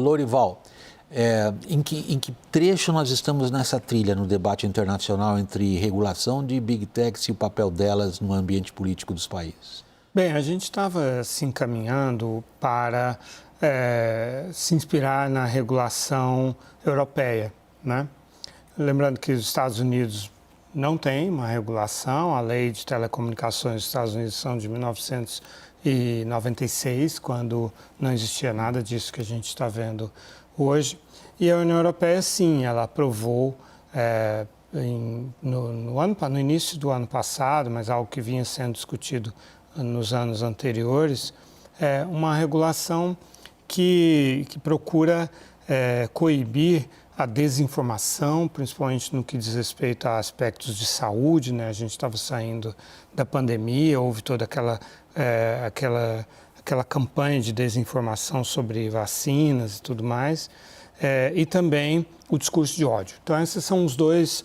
Lorival, em que trecho nós estamos nessa trilha no debate internacional entre regulação de Big Techs e o papel delas no ambiente político dos países? Bem, a gente estava se encaminhando para se inspirar na regulação europeia, né? Lembrando que os Estados Unidos não têm uma regulação, a lei de telecomunicações dos Estados Unidos são de 1996, quando não existia nada disso que a gente está vendo hoje. E a União Europeia, sim, ela aprovou no início do ano passado, mas algo que vinha sendo discutido nos anos anteriores, uma regulação que procura coibir a desinformação, principalmente no que diz respeito a aspectos de saúde, né? A gente estava saindo da pandemia, houve toda aquela campanha de desinformação sobre vacinas e tudo mais, e também o discurso de ódio. Então, esses são os dois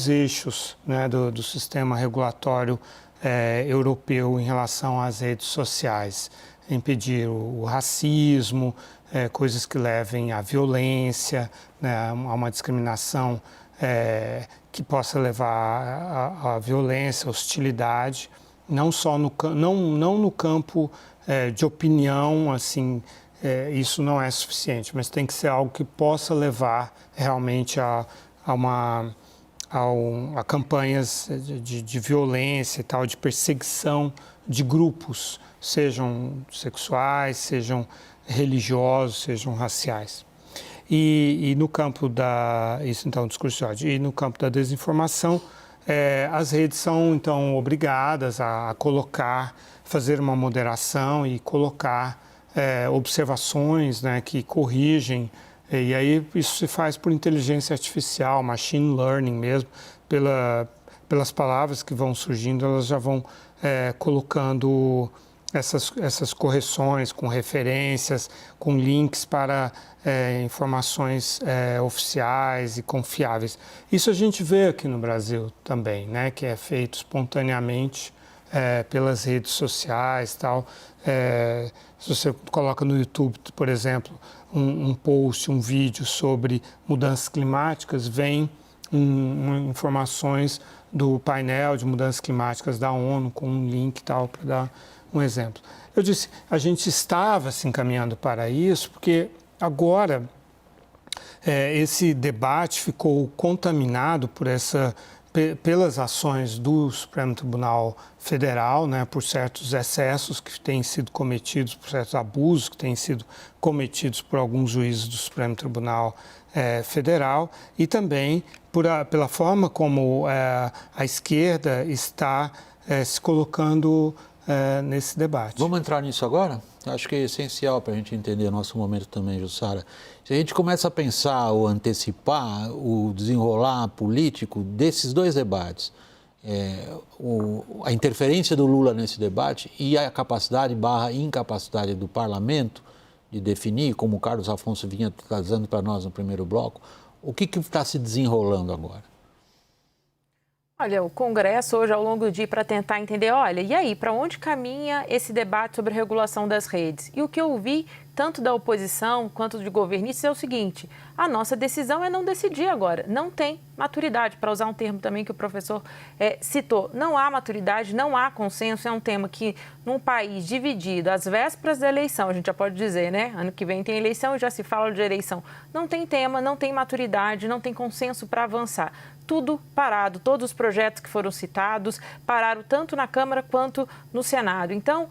eixos, né, do sistema regulatório europeu em relação às redes sociais. Impedir o racismo, coisas que levem à violência, né, a uma discriminação que possa levar à violência, à hostilidade, não só não no campo de opinião, assim, isso não é suficiente, mas tem que ser algo que possa levar realmente a campanhas de violência e tal, de perseguição de grupos, sejam sexuais, sejam religiosos, sejam raciais. E no campo isso então, discurso de ódio, e no campo da desinformação, as redes são então obrigadas a fazer uma moderação e colocar observações, né, que corrigem, e aí isso se faz por inteligência artificial, machine learning mesmo, pelas palavras que vão surgindo, elas já vão colocando essas correções com referências, com links para informações oficiais e confiáveis. Isso a gente vê aqui no Brasil também, né, que é feito espontaneamente pelas redes sociais e tal. Se você coloca no YouTube, por exemplo, um post, um vídeo sobre mudanças climáticas, vem informações do painel de mudanças climáticas da ONU com um link e tal, para dar um exemplo. Eu disse, a gente estava se encaminhando para isso, porque agora esse debate ficou contaminado pelas ações do Supremo Tribunal Federal, né, por certos excessos que têm sido cometidos, por certos abusos que têm sido cometidos por alguns juízes do Supremo Tribunal Federal, e também pela forma como a esquerda está se colocando nesse debate. Vamos entrar nisso agora? Acho que é essencial para a gente entender o nosso momento também, Jussara. Se a gente começa a pensar ou antecipar o desenrolar político desses dois debates, a interferência do Lula nesse debate e a capacidade / incapacidade do parlamento de definir, como o Carlos Afonso vinha trazendo para nós no primeiro bloco, o que está se desenrolando agora? Olha, o Congresso hoje, ao longo do dia, para tentar entender, olha, e aí, para onde caminha esse debate sobre a regulação das redes? E o que eu vi, tanto da oposição quanto de governistas, é o seguinte, a nossa decisão é não decidir agora, não tem maturidade, para usar um termo também que o professor citou, não há maturidade, não há consenso, é um tema que, num país dividido, às vésperas da eleição, a gente já pode dizer, né, ano que vem tem eleição e já se fala de eleição, não tem tema, não tem maturidade, não tem consenso para avançar. Tudo parado, todos os projetos que foram citados pararam tanto na Câmara quanto no Senado. Então,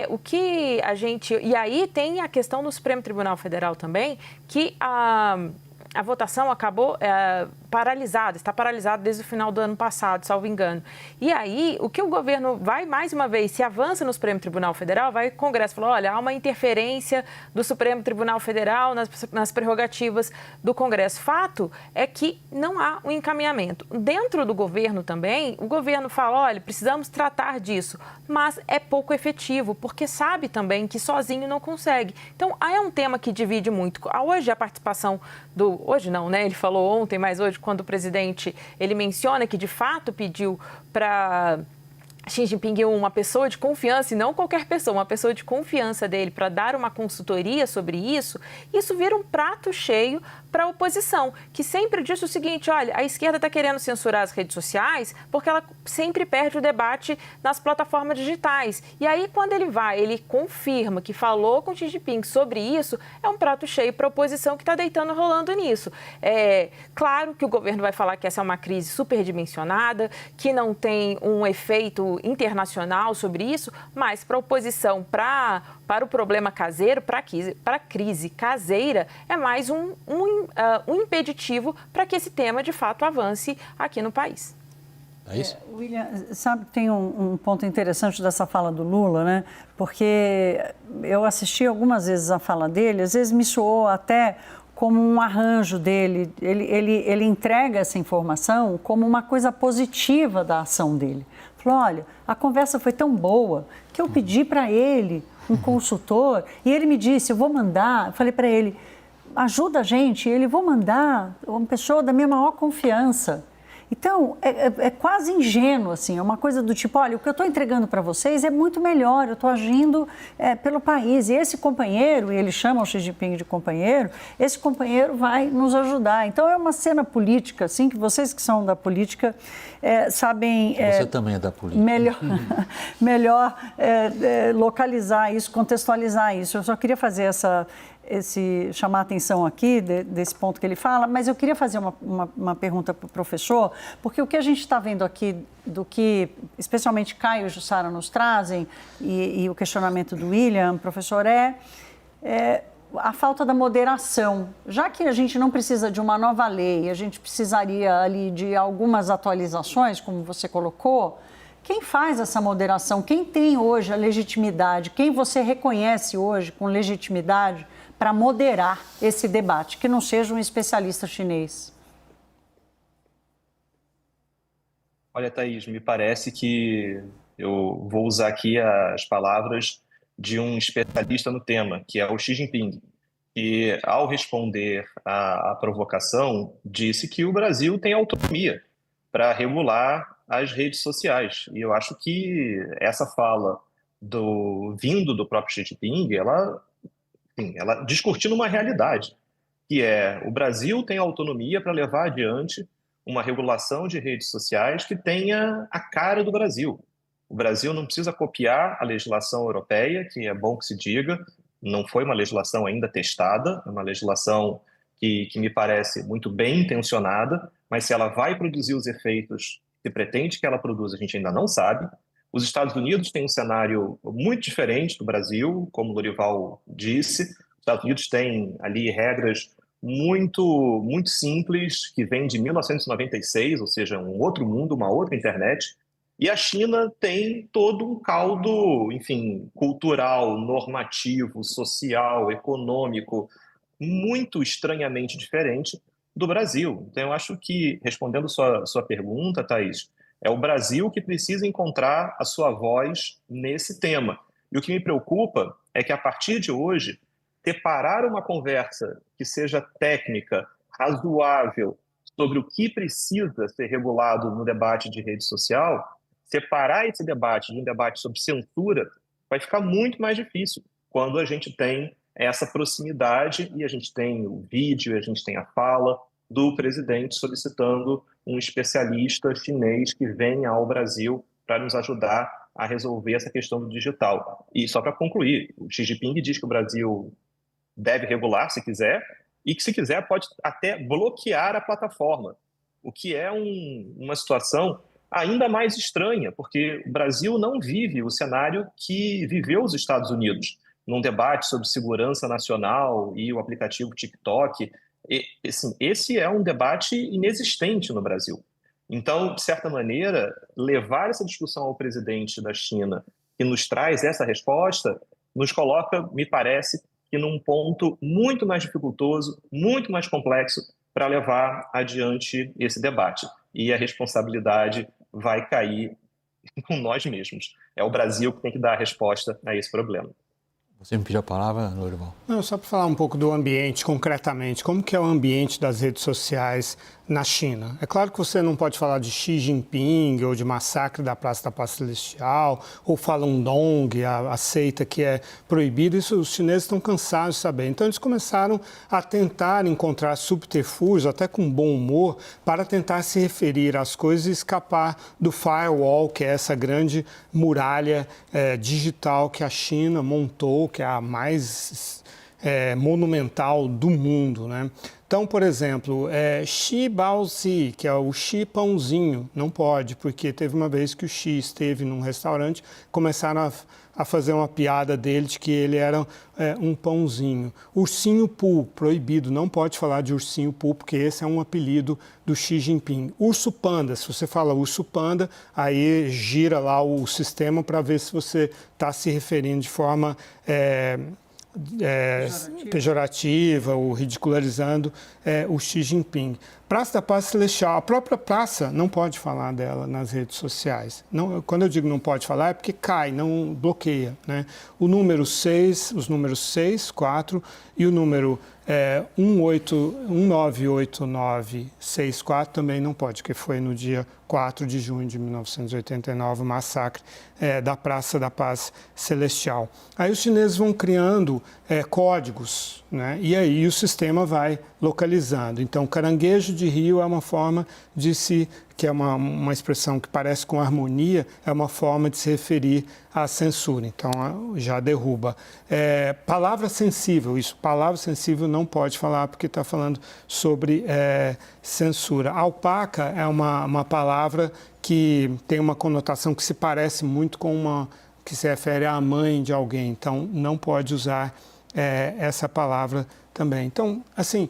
o que a gente... E aí tem a questão do Supremo Tribunal Federal também, que a votação acabou paralisada, está paralisada desde o final do ano passado, salvo engano. E aí, o que o governo vai, mais uma vez, se avança no Supremo Tribunal Federal, vai o Congresso falar, olha, há uma interferência do Supremo Tribunal Federal nas prerrogativas do Congresso. Fato é que não há um encaminhamento. Dentro do governo também, o governo fala, olha, precisamos tratar disso, mas é pouco efetivo, porque sabe também que sozinho não consegue. Então, é um tema que divide muito. Hoje, a participação hoje não, né? Ele falou ontem, mas hoje, quando o presidente, ele menciona que de fato pediu para Xi Jinping uma pessoa de confiança, e não qualquer pessoa, uma pessoa de confiança dele para dar uma consultoria sobre isso vira um prato cheio para a oposição, que sempre diz o seguinte: olha, a esquerda está querendo censurar as redes sociais porque ela sempre perde o debate nas plataformas digitais. E aí, quando ele confirma que falou com Xi Jinping sobre isso, é um prato cheio para a oposição que está deitando e rolando nisso. Claro que o governo vai falar que essa é uma crise superdimensionada, que não tem um efeito internacional sobre isso, mas para a oposição, para o problema caseiro, para a crise caseira, é mais um impeditivo para que esse tema, de fato, avance aqui no país. É isso? William, sabe, tem um ponto interessante dessa fala do Lula, né? Porque eu assisti algumas vezes a fala dele, às vezes me soou até como um arranjo dele. Ele entrega essa informação como uma coisa positiva da ação dele. Falou: olha, a conversa foi tão boa que eu pedi para ele um consultor e ele me disse: eu vou mandar. Eu falei para ele: ajuda a gente. Ele: vou mandar uma pessoa da minha maior confiança. Então, é quase ingênuo, assim, é uma coisa do tipo: olha, o que eu estou entregando para vocês é muito melhor, eu estou agindo pelo país. E esse companheiro, e ele chama o Xi Jinping de companheiro, esse companheiro vai nos ajudar. Então, é uma cena política, assim, que vocês que são da política sabem... Você também é da política. Melhor localizar isso, contextualizar isso. Eu só queria fazer chamar a atenção aqui desse ponto que ele fala, mas eu queria fazer uma pergunta para o professor, porque o que a gente está vendo aqui, do que especialmente Caio e Jussara nos trazem, e o questionamento do William, professor, é a falta da moderação. Já que a gente não precisa de uma nova lei, a gente precisaria ali de algumas atualizações, como você colocou, quem faz essa moderação? Quem tem hoje a legitimidade? Quem você reconhece hoje com legitimidade para moderar esse debate, que não seja um especialista chinês? Olha, Thaís, me parece que eu vou usar aqui as palavras de um especialista no tema, que é o Xi Jinping, que, ao responder à provocação, disse que o Brasil tem autonomia para regular as redes sociais. E eu acho que essa fala vindo do próprio Xi Jinping, ela discutindo uma realidade, que é: o Brasil tem autonomia para levar adiante uma regulação de redes sociais que tenha a cara do Brasil. O Brasil não precisa copiar a legislação europeia, que é bom que se diga, não foi uma legislação ainda testada, é uma legislação que me parece muito bem intencionada, mas se ela vai produzir os efeitos que pretende que ela produza, a gente ainda não sabe. Os Estados Unidos têm um cenário muito diferente do Brasil, como o Lorival disse. Os Estados Unidos têm ali regras muito, muito simples, que vêm de 1996, ou seja, um outro mundo, uma outra internet. E a China tem todo um caldo, enfim, cultural, normativo, social, econômico, muito estranhamente diferente do Brasil. Então, eu acho que, respondendo sua pergunta, Thaís, é o Brasil que precisa encontrar a sua voz nesse tema. E o que me preocupa é que, a partir de hoje, separar uma conversa que seja técnica, razoável, sobre o que precisa ser regulado no debate de rede social, separar esse debate de um debate sobre censura vai ficar muito mais difícil quando a gente tem essa proximidade e a gente tem o vídeo, a gente tem a fala do presidente solicitando um especialista chinês que venha ao Brasil para nos ajudar a resolver essa questão do digital. E só para concluir, o Xi Jinping diz que o Brasil deve regular, se quiser, e que, se quiser, pode até bloquear a plataforma, o que é uma situação ainda mais estranha, porque o Brasil não vive o cenário que viveu os Estados Unidos, num debate sobre segurança nacional e o aplicativo TikTok. Assim, esse é um debate inexistente no Brasil. Então, de certa maneira, levar essa discussão ao presidente da China, que nos traz essa resposta, nos coloca, me parece, que num ponto muito mais dificultoso, muito mais complexo para levar adiante esse debate. E a responsabilidade vai cair com nós mesmos. É o Brasil que tem que dar a resposta a esse problema. Você me pediu a palavra, Lourival? Não, só para falar um pouco do ambiente, concretamente. Como que é o ambiente das redes sociais na China? É claro que você não pode falar de Xi Jinping ou de massacre da Praça da Paz Celestial ou Falun Gong, a seita que é proibida. Isso os chineses estão cansados de saber. Então, eles começaram a tentar encontrar subterfúgios, até com bom humor, para tentar se referir às coisas e escapar do firewall, que é essa grande muralha digital que a China montou, que é a mais monumental do mundo, né? Então, por exemplo, Xi Baozi, que é o Xi Pãozinho, não pode, porque teve uma vez que o Xi esteve num restaurante, começaram a fazer uma piada dele de que ele era um pãozinho. Ursinho Poo, proibido, não pode falar de Ursinho Poo, porque esse é um apelido do Xi Jinping. Urso Panda, se você fala Urso Panda, aí gira lá o sistema para ver se você está se referindo de forma pejorativa ou ridicularizando o Xi Jinping. Praça da Paz Celestial, a própria praça não pode falar dela nas redes sociais. Não, quando eu digo não pode falar é porque cai, não bloqueia, né? O número 6, os números 6, 4 e o número 198964 também não pode, que foi no dia 4 de junho de 1989, o massacre da Praça da Paz Celestial. Aí os chineses vão criando códigos, né? E aí o sistema vai localizando. Então, caranguejo de rio é uma forma de que é uma expressão que parece com harmonia, é uma forma de se referir à censura. Então, já derruba. Palavra sensível, isso, palavra sensível não pode falar porque está falando sobre censura. Alpaca é uma palavra que tem uma conotação que se parece muito com que se refere à mãe de alguém. Então, não pode usar essa palavra também. Então, assim,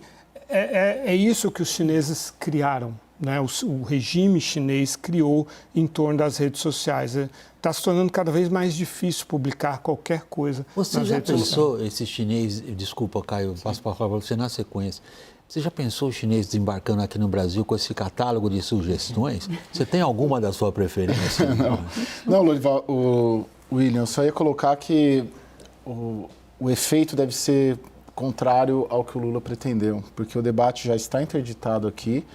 é isso que os chineses criaram, né? O regime chinês criou em torno das redes sociais. Está se tornando cada vez mais difícil publicar qualquer coisa nas redes sociais. Você já pensou, esse chinês, desculpa, Caio, passo para você na sequência, você já pensou o chinês desembarcando aqui no Brasil com esse catálogo de sugestões? Você tem alguma da sua preferência? Não, Lourival, William, eu só ia colocar que o efeito deve ser contrário ao que o Lula pretendeu, porque o debate já está interditado aqui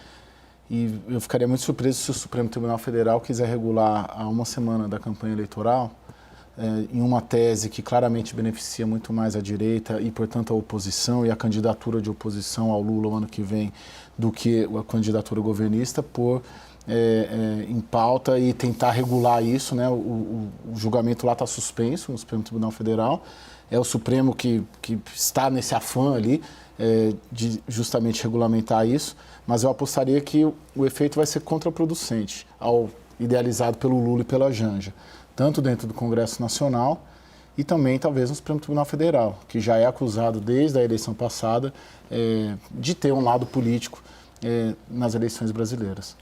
e eu ficaria muito surpreso se o Supremo Tribunal Federal quiser regular a uma semana da campanha eleitoral em uma tese que claramente beneficia muito mais a direita e, portanto, a oposição e a candidatura de oposição ao Lula o ano que vem do que a candidatura governista, pôr em pauta e tentar regular isso, né? O julgamento lá está suspenso no Supremo Tribunal Federal. É o Supremo que está nesse afã ali de justamente regulamentar isso, mas eu apostaria que o efeito vai ser contraproducente ao idealizado pelo Lula e pela Janja, tanto dentro do Congresso Nacional e também talvez no Supremo Tribunal Federal, que já é acusado desde a eleição passada de ter um lado político nas eleições brasileiras.